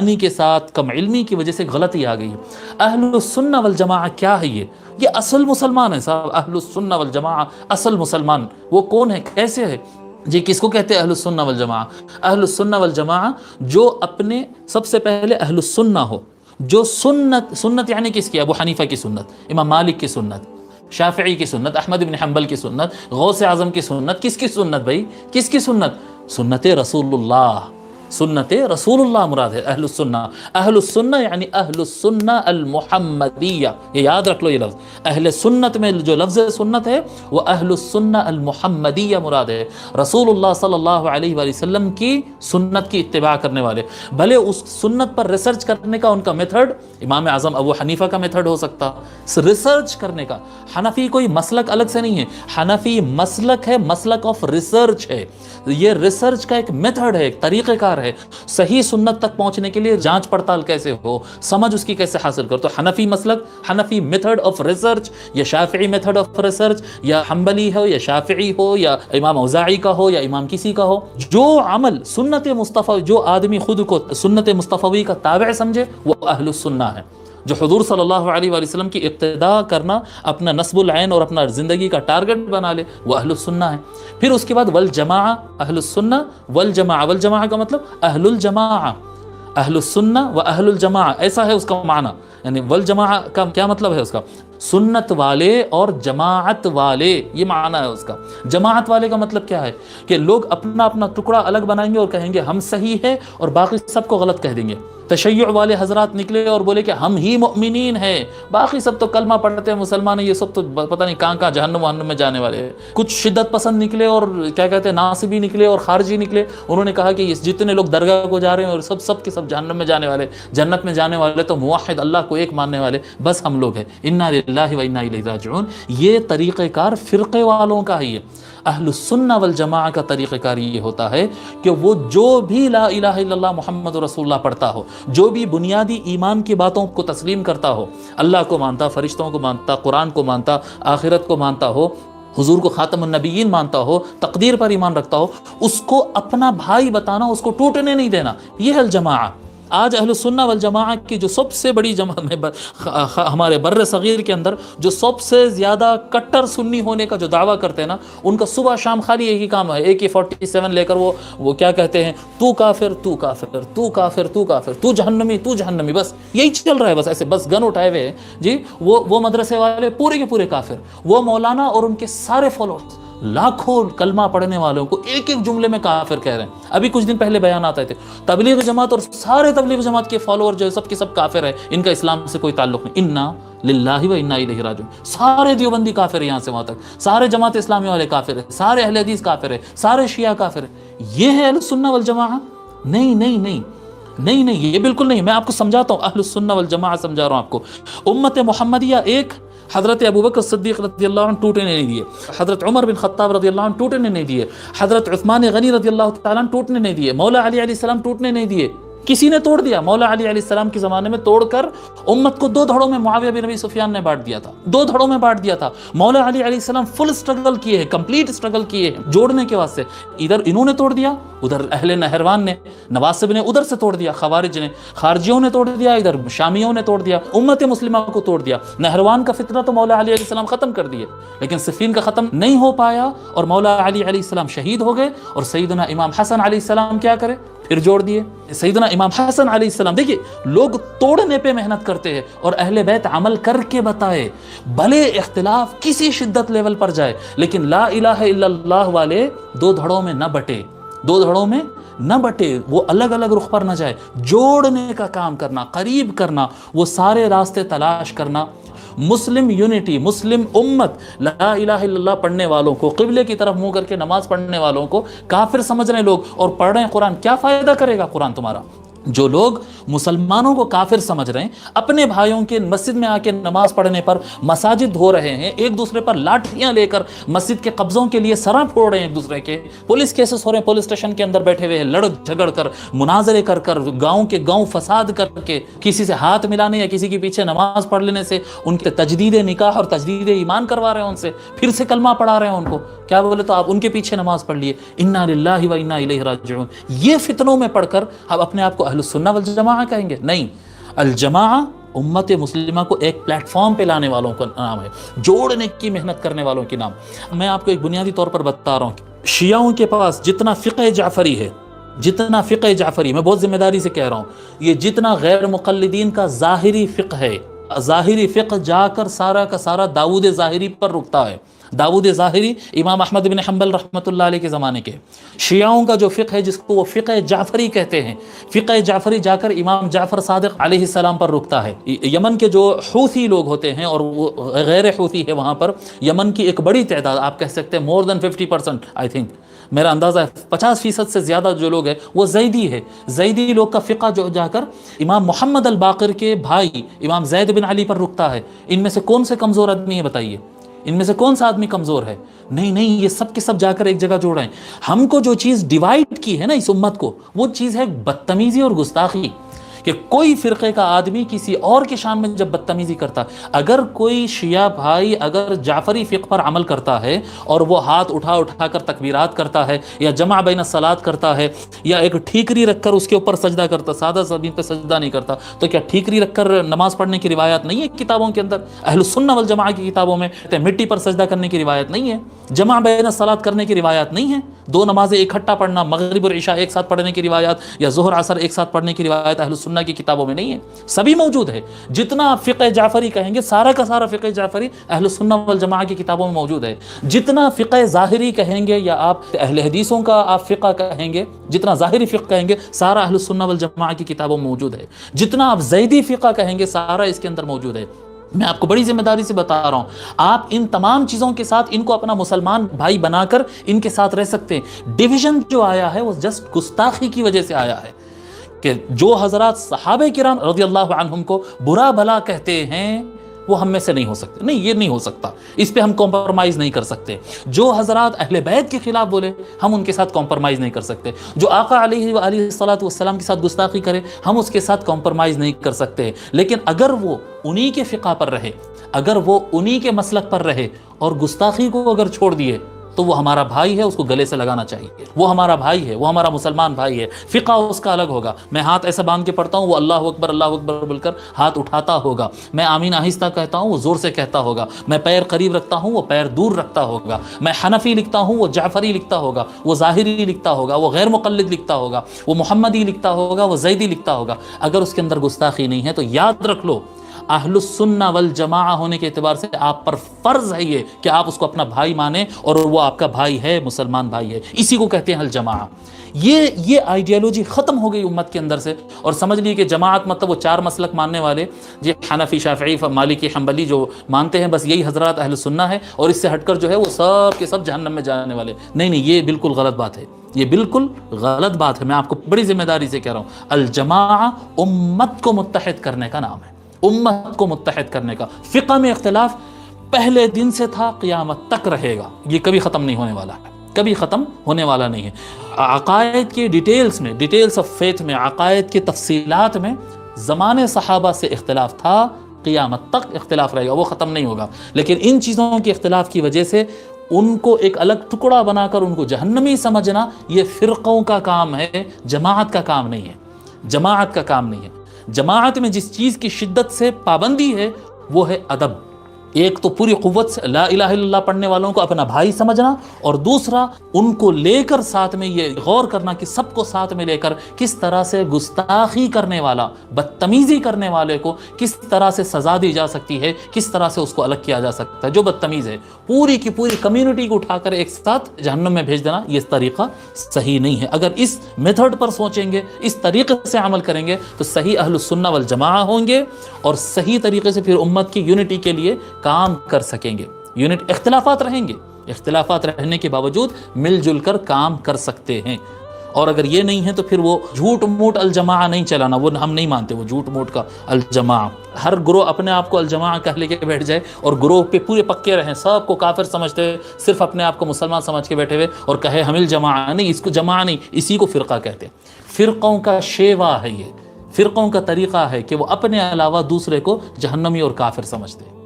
نادانی کے ساتھ، کم علمی کی وجہ سے غلطی آ گئی ہے۔ اہل السنہ والجماعہ کیا ہے؟ یہ اصل مسلمان ہے صاحب۔ اہل السنہ والجماعہ اصل مسلمان وہ کون ہے، کیسے ہے جی؟ کس کو کہتے ہیں اہل السنہ والجماعہ؟ اہل السنہ والجماعہ جو اپنے سب سے پہلے اہل السنہ ہو، جو سنت یعنی کس کی؟ ابو حنیفہ کی سنت، امام مالک کی سنت، شافعی کی سنت، احمد بن حنبل کی سنت، غوث اعظم کی سنت۔ کس کی سنت بھائی؟ کس کی سنت؟ سنت رسول اللہ، سنت رسول اللہ مراد ہے اہل السنہ۔ اہل السنہ یعنی اہل السنہ المحمدیہ، یہ یاد رکھ لو یہ لفظ۔ اہل سنت میں جو لفظ سنت ہے وہ اہل السنہ المحمدیہ مراد ہے، رسول اللہ صلی اللہ علیہ وآلہ وسلم کی سنت کی اتباع کرنے والے۔ بھلے اس سنت پر ریسرچ کرنے کا ان کا میتھڈ امام اعظم ابو حنیفہ کا میتھڈ ہو سکتا، ریسرچ کرنے کا۔ حنفی کوئی مسلک الگ سے نہیں ہے، حنفی مسلک ہے، مسلک آف ریسرچ ہے۔ یہ ریسرچ کا ایک میتھڈ ہے، ایک طریقہ کار ہے۔ صحیح سنت تک پہنچنے کے لیے جانچ پڑتال کیسے ہو، سمجھ اس کی کیسے حاصل کرو۔ تو حنفی مسلک، حنفی میتھڈ آف ریسرچ، یا شافعی میتھڈ آف ریسرچ، یا حنبلی ہو یا شافعی ہو یا امام اوزاعی کا ہو یا امام کسی کا ہو، جو عمل سنت مصطفی، جو آدمی خود کو سنت مصطفی کا تابع سمجھے وہ اہل السنہ ہے۔ جو حضور صلی اللہ علیہ وآلہ وسلم کی اقتداء کرنا اپنا نصب العین اور اپنا زندگی کا ٹارگٹ بنا لے وہ اہل السنہ ہے۔ پھر اس کے بعد والجماعہ، اہل السنہ والجماعہ، والجماعہ کا مطلب اہل الجماعہ، اہل السنہ و اہل الجماعہ، ایسا ہے اس کا معنی۔ یعنی والجماعہ کا کیا مطلب ہے اس کا؟ سنت والے اور جماعت والے، یہ معنی ہے اس کا۔ جماعت والے کا مطلب کیا ہے؟ کہ لوگ اپنا اپنا ٹکڑا الگ بنائیں گے اور کہیں گے ہم صحیح ہے اور باقی سب کو غلط کہہ دیں گے۔ تشیع والے حضرات نکلے اور بولے کہ ہم ہی مؤمنین ہیں، باقی سب تو کلمہ پڑھتے ہیں مسلمان ہیں، یہ سب تو پتہ نہیں کہاں کہاں جہنم وہنم میں جانے والے ہیں۔ کچھ شدت پسند نکلے اور کیا کہتے ہیں ناصبی نکلے اور خارجی نکلے، انہوں نے کہا کہ یہ جتنے لوگ درگاہ کو جا رہے ہیں اور سب کے سب جہنم میں جانے والے، جنت میں جانے والے تو موحد اللہ کو ایک ماننے والے بس ہم لوگ ہیں۔ انا للہ و انا الیہ راجعون۔ یہ طریقہ کار فرقے والوں کا ہی ہے۔ اہل السنہ والجماعہ کا طریقہ کار یہ ہوتا ہے کہ وہ جو بھی لا الہ الا اللہ محمد رسول اللہ پڑھتا ہو، جو بھی بنیادی ایمان کی باتوں کو تسلیم کرتا ہو، اللہ کو مانتا، فرشتوں کو مانتا، قرآن کو مانتا، آخرت کو مانتا ہو، حضور کو خاتم النبیین مانتا ہو، تقدیر پر ایمان رکھتا ہو، اس کو اپنا بھائی بتانا، اس کو ٹوٹنے نہیں دینا، یہ ہے الجماعہ۔ آج اہل السنہ والجماعہ کی جو سب سے بڑی ہمارے بر صغیر کے اندر جو سب سے زیادہ کٹر سنی ہونے کا جو دعویٰ کرتے ہیں نا، ان کا صبح شام خالی ایک ہی کام ہے، AK-47 لے کر وہ کیا کہتے ہیں، تو کافر تو کافر تو کافر تو کافر تو جہنمی تو جہنمی، بس یہی چل رہا ہے، بس ایسے بس گن اٹھائے ہوئے جی۔ وہ مدرسے والے پورے کے پورے کافر، وہ مولانا اور ان کے سارے فالوورز لاکھوں کلمہ پڑھنے والوں کو ایک ایک جملے میں کافر کہہ رہے ہیں۔ ابھی کچھ دن پہلے بیانات آئے تھے، تبلیغ جماعت اور سارے تبلیغ جماعت کے فالوور جو ہے سب کے سب کافر ہیں، ان کا اسلام سے کوئی تعلق نہیں۔ انا للہ و انا الیہ راجعون۔ سارے دیوبندی کافر ہیں، یہاں سے وہاں تک سارے جماعت اسلامی والے کافر ہیں، سارے اہل حدیث کافر ہیں، سارے شیعہ کافر ہیں۔ یہ ہے اہل السنہ والجماعہ؟ نہیں نہیں نہیں نہیں نہیں، یہ بالکل نہیں۔ میں آپ کو سمجھاتا ہوں، اہل السنہ والجماعہ سمجھا رہا ہوں آپ کو۔ امت محمدیہ ایک، حضرت ابوبکر صدیق رضی اللہ عنہ ٹوٹنے نہیں دیے، حضرت عمر بن خطاب رضی اللہ عنہ ٹوٹنے نہیں دیے، حضرت عثمان غنی رضی اللہ تعالیٰ عنہ ٹوٹنے نہیں دیے، مولا علی علیہ السلام ٹوٹنے نہیں دیے۔ کسی نے توڑ دیا؟ مولا علی علیہ السلام کے زمانے میں توڑ کر امت کو دو دھڑوں میں معاویہ بن ابی سفیان نے بانٹ دیا تھا، دو دھڑوں میں بانٹ دیا تھا۔ مولا علی علیہ السلام فل سٹرگل کیے ہیں، کمپلیٹ سٹرگل کیے ہیں جوڑنے کے واسطے۔ ادھر انہوں نے توڑ دیا، ادھر اہل نہروان نے، نواسب نے ادھر سے توڑ دیا، خوارج نے، خارجیوں نے توڑ دیا، ادھر شامیوں نے توڑ دیا، امت مسلمہ کو توڑ دیا۔ نہروان کا فتنہ تو مولا علی علیہ السلام ختم کر دیے، لیکن صفین کا ختم نہیں ہو پایا اور مولا علی علیہ السلام شہید ہو گئے، اور سیدنا امام حسن علیہ السلام کیا کرے؟ پھر جوڑ دیے۔ سیدنا امام حسن علیہ السلام، دیکھیے لوگ توڑنے پہ محنت کرتے ہیں اور اہل بیت عمل کر کے بتائے، بھلے اختلاف کسی شدت لیول پر جائے، لیکن لا الہ الا اللہ والے دو دھڑوں میں نہ بٹے، دو دھڑوں میں نہ بٹے، وہ الگ الگ رخ پر نہ جائے، جوڑنے کا کام کرنا، قریب کرنا، وہ سارے راستے تلاش کرنا۔ مسلم یونٹی، مسلم امت، لا الہ الا اللہ پڑھنے والوں کو، قبلے کی طرف منہ کر کے نماز پڑھنے والوں کو کافر سمجھ رہے ہیں لوگ اور پڑھ رہے ہیں قرآن، کیا فائدہ کرے گا قرآن تمہارا؟ جو لوگ مسلمانوں کو کافر سمجھ رہے ہیں، اپنے بھائیوں کے مسجد میں آ کے نماز پڑھنے پر مساجد دھو رہے ہیں، ایک دوسرے پر لاٹھیاں لے کر مسجد کے قبضوں کے لیے سراں پھوڑ رہے ہیں ایک دوسرے کے، پولیس کیسز ہو رہے ہیں، پولیس اسٹیشن کے اندر بیٹھے ہوئے ہیں، لڑ جھگڑ کر، مناظرے کر کر، گاؤں کے گاؤں فساد کر کے، کسی سے ہاتھ ملانے یا کسی کے پیچھے نماز پڑھ لینے سے ان کے تجدید نکاح اور تجدید ایمان کروا رہے ہیں، ان سے پھر سے کلمہ پڑھا رہے ہیں ان کو، کیا بولے تو آپ ان کے پیچھے نماز پڑھ لیے۔ انا للہ و انا الیہ راجعون۔ یہ فتنوں میں پڑھ کر اب اپنے آپ کو اہل السنہ والجماعہ کہیں گے؟ نہیں، الجماعہ امت مسلمہ کو ایک پلیٹ فارم پہ لانے والوں کا نام ہے، جوڑنے کی محنت کرنے والوں کے نام۔ میں آپ کو ایک بنیادی طور پر بتا رہا ہوں، شیعوں کے پاس جتنا فقہ جعفری ہے، جتنا فقہ جعفری، میں بہت ذمہ داری سے کہہ رہا ہوں، یہ جتنا غیر مقلدین کا ظاہری فقہ ہے، ظاہری فقہ جا کر سارا کا سارا داؤد ظاہری پر رکتا ہے۔ داؤد ظاہری امام احمد بن حنبل رحمۃ اللہ علیہ کے زمانے کے۔ شیعوں کا جو فقہ ہے جس کو وہ فقہ جعفری کہتے ہیں، فقہ جعفری جا کر امام جعفر صادق علیہ السلام پر رکتا ہے۔ یمن کے جو حوثی لوگ ہوتے ہیں اور وہ غیر حوثی ہے، وہاں پر یمن کی ایک بڑی تعداد، آپ کہہ سکتے ہیں more than 50%، آئی تھنک میرا اندازہ ہے 50% سے زیادہ جو لوگ ہیں وہ زیدی ہے۔ زیدی لوگ کا فقہ جو جا کر امام محمد الباقر کے بھائی امام زید بن علی پر رکتا ہے۔ ان میں سے کون سے کمزور آدمی ہے بتائیے؟ ان میں سے کون سا آدمی کمزور ہے؟ نہیں، یہ سب کے سب جا کر ایک جگہ جوڑ رہے ہیں۔ ہم کو جو چیز ڈیوائیڈ کی ہے نا اس امت کو، وہ چیز ہے بدتمیزی اور گستاخی، کہ کوئی فرقے کا آدمی کسی اور کے شان میں جب بدتمیزی کرتا، اگر کوئی شیعہ بھائی اگر جعفری فقہ پر عمل کرتا ہے اور وہ ہاتھ اٹھا کر تکبیرات کرتا ہے، یا جمع بین الصلاۃ کرتا ہے، یا ایک ٹھیکری رکھ کر اس کے اوپر سجدہ کرتا، سادہ زمین پہ سجدہ نہیں کرتا، تو کیا ٹھیکری رکھ کر نماز پڑھنے کی روایت نہیں ہے کتابوں کے اندر؟ اہل السنہ والجماعہ کی کتابوں میں مٹی پر سجدہ کرنے کی روایت نہیں ہے، جمع بین الصلاۃ کرنے کی روایت نہیں ہے، دو نمازیں اکٹھا پڑھنا، مغرب اور عشاء ایک ساتھ پڑھنے کی روایت، یا ظہر عصر ایک ساتھ پڑھنے کی روایت اہل السنہ کی کتابوں میں نہیں ہے۔ سبھی موجود ہے، جتنا آپ فقہ جعفری کہیں گے سارا کا سارا فقہ جعفری اہل السنہ والجماعہ کی کتابوں میں موجود ہے۔ جتنا فقہ ظاہری کہیں گے یا آپ اہل حدیثوں کا آپ فقہ کہیں گے، جتنا ظاہری فقہ کہیں گے سارا اہل السنہ والجماعہ کی کتابوں میں موجود ہے۔ جتنا آپ زیدی فقہ کہیں گے سارا اس کے اندر موجود ہے۔ میں آپ کو بڑی ذمہ داری سے بتا رہا ہوں، آپ ان تمام چیزوں کے ساتھ ان کو اپنا مسلمان بھائی بنا کر ان کے ساتھ رہ سکتے ہیں۔ ڈویژن جو آیا ہے وہ جسٹ گستاخی کی وجہ سے آیا ہے، کہ جو حضرات صحابہ کرام رضی اللہ عنہم کو برا بھلا کہتے ہیں وہ ہم میں سے نہیں ہو سکتے، نہیں یہ نہیں ہو سکتا، اس پہ ہم کمپرمائز نہیں کر سکتے۔ جو حضرات اہل بیت کے خلاف بولے ہم ان کے ساتھ کمپرمائز نہیں کر سکتے۔ جو آقا علیہ وآلہ الصلوۃ والسلام کے ساتھ گستاخی کرے ہم اس کے ساتھ کمپرمائز نہیں کر سکتے۔ لیکن اگر وہ انہی کے فقہ پر رہے، اگر وہ انہی کے مسلک پر رہے اور گستاخی کو اگر چھوڑ دیے تو وہ ہمارا بھائی ہے، اس کو گلے سے لگانا چاہیے۔ وہ ہمارا بھائی ہے، وہ ہمارا مسلمان بھائی ہے، فقہ اس کا الگ ہوگا۔ میں ہاتھ ایسا باندھ کے پڑھتا ہوں، وہ اللہ اکبر بول کر ہاتھ اٹھاتا ہوگا۔ میں آمین آہستہ کہتا ہوں، وہ زور سے کہتا ہوگا۔ میں پیر قریب رکھتا ہوں، وہ پیر دور رکھتا ہوگا۔ میں حنفی لکھتا ہوں، وہ جعفری لکھتا ہوگا، وہ ظاہری لکھتا ہوگا، وہ غیر مقلد لکھتا ہوگا، وہ محمدی لکھتا ہوگا، وہ زیدی لکھتا ہوگا۔ اگر اس کے اندر گستاخی نہیں ہے تو یاد رکھ لو، اہل السنہ والجماعہ ہونے کے اعتبار سے آپ پر فرض ہے یہ کہ آپ اس کو اپنا بھائی مانیں، اور وہ آپ کا بھائی ہے، مسلمان بھائی ہے۔ اسی کو کہتے ہیں الجماعہ۔ یہ آئیڈیالوجی ختم ہو گئی امت کے اندر سے، اور سمجھ لیے کہ جماعت مطلب وہ چار مسلک ماننے والے، یہ حنفی، شافعی، مالکی، حنبلی جو مانتے ہیں، بس یہی حضرات اہل سنہ ہے، اور اس سے ہٹ کر جو ہے وہ سب کے سب جہنم میں جانے والے۔ نہیں، یہ بالکل غلط بات ہے، یہ بالکل غلط بات ہے۔ میں آپ کو بڑی ذمہ داری سے کہہ رہا ہوں، الجماعہ امت کو متحد کرنے کا نام ہے، امت کو متحد کرنے کا۔ فقہ میں اختلاف پہلے دن سے تھا، قیامت تک رہے گا، یہ کبھی ختم نہیں ہونے والا ہے، کبھی ختم ہونے والا نہیں ہے۔ عقائد کے ڈیٹیلز آف فیتھ میں، عقائد کی تفصیلات میں زمانے صحابہ سے اختلاف تھا، قیامت تک اختلاف رہے گا، وہ ختم نہیں ہوگا۔ لیکن ان چیزوں کے اختلاف کی وجہ سے ان کو ایک الگ ٹکڑا بنا کر ان کو جہنمی سمجھنا، یہ فرقوں کا کام ہے، جماعت کا کام نہیں ہے، جماعت کا کام نہیں ہے۔ جماعت میں جس چیز کی شدت سے پابندی ہے وہ ہے ادب۔ ایک تو پوری قوت سے لا الہ الا اللہ پڑھنے والوں کو اپنا بھائی سمجھنا، اور دوسرا ان کو لے کر ساتھ میں یہ غور کرنا کہ سب کو ساتھ میں لے کر کس طرح سے گستاخی کرنے والا، بدتمیزی کرنے والے کو کس طرح سے سزا دی جا سکتی ہے، کس طرح سے اس کو الگ کیا جا سکتا ہے۔ جو بدتمیز ہے پوری کی پوری کمیونٹی کو اٹھا کر ایک ساتھ جہنم میں بھیج دینا، یہ طریقہ صحیح نہیں ہے۔ اگر اس میتھڈ پر سوچیں گے، اس طریقے سے عمل کریں گے تو صحیح اہل السنہ والجماعہ ہوں گے، اور صحیح طریقے سے پھر امت کی یونٹی کے لیے کام کر سکیں گے۔ اختلافات رہیں گے، اختلافات رہنے کے باوجود مل جل کر کام کر سکتے ہیں۔ اور اگر یہ نہیں ہے تو پھر وہ جھوٹ موٹ الجماعہ نہیں چلانا، وہ ہم نہیں مانتے، وہ جھوٹ موٹ کا الجماعہ۔ ہر گروہ اپنے آپ کو الجماعہ کہہ لے کے بیٹھ جائے اور گروہ پہ پورے پکے رہیں، سب کو کافر سمجھتے ہوئے صرف اپنے آپ کو مسلمان سمجھ کے بیٹھے ہوئے، اور کہے ہم الجماعہ، نہیں، اس کو جماعہ نہیں، اسی کو فرقہ کہتے ہیں۔ فرقوں کا شیوا ہے یہ، فرقوں کا طریقہ ہے کہ وہ اپنے علاوہ دوسرے کو جہنمی اور کافر سمجھتے ہیں۔